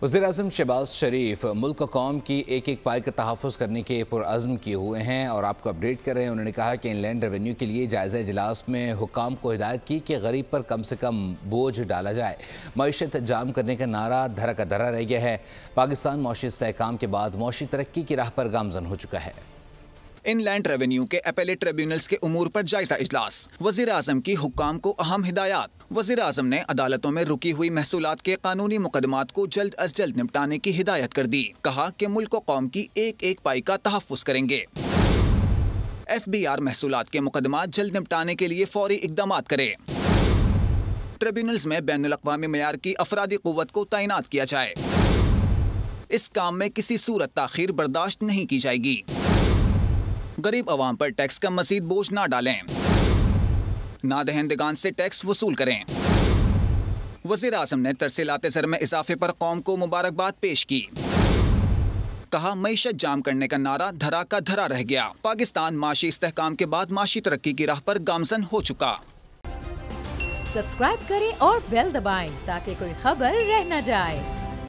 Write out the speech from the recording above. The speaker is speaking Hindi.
वज़ीर-ए-आज़म शहबाज शरीफ मुल्क और कौम की एक एक पाई का तहफ़्फ़ुज़ करने के पुरअज़्म किए हुए हैं और आपको अपडेट कर रहे हैं। उन्होंने कहा कि इनलैंड रेवेन्यू के लिए जायज़ा इजलास में हुक्काम को हिदायत की कि गरीब पर कम से कम बोझ डाला जाए। मईशत जाम करने का नारा धरा का धरा रह गया है। पाकिस्तान मौशी इस्तेहकाम के बाद मौशी तरक्की की राह पर गामज़न हो चुका है। इनलैंड रेवेन्यू के एपेलेट ट्रिब्यूनल्स के उमूर पर जायजा इजलास, वज़ीर आज़म की हुक्काम को अहम हिदायत। वज़ीर आज़म ने अदालतों में रुकी हुई महसूलात के कानूनी मुकदमात को जल्द अज जल्द निपटाने की हिदायत कर दी। कहा कि मुल्क और कौम की एक एक पाई का तहफ़्फ़ुज़ करेंगे। FBR महसूलात के मुकदमात जल्द निपटाने के लिए फौरी इक़दामात करे। ट्रिब्यूनल्स में बैनुल अक़वामी मयार की अफरादी क़ुव्वत को तैनात किया जाए। इस काम में किसी सूरत ताख़ीर बर्दाश्त नहीं की जाएगी। गरीब अवाम पर टैक्स का मजीद बोझ ना डालें। नादहिंदगान से टैक्स वसूल करें। वज़ीर आज़म ने तरसीलाते ज़र में इजाफे पर कौम को मुबारकबाद पेश की। कहा मईशत जाम करने का नारा धरा का धरा रह गया। पाकिस्तान माशी इस्तेहकाम के बाद माशी तरक्की की राह पर गामज़न हो चुका। सब्सक्राइब करें और बेल दबाएं ताकि कोई खबर रह न जाए।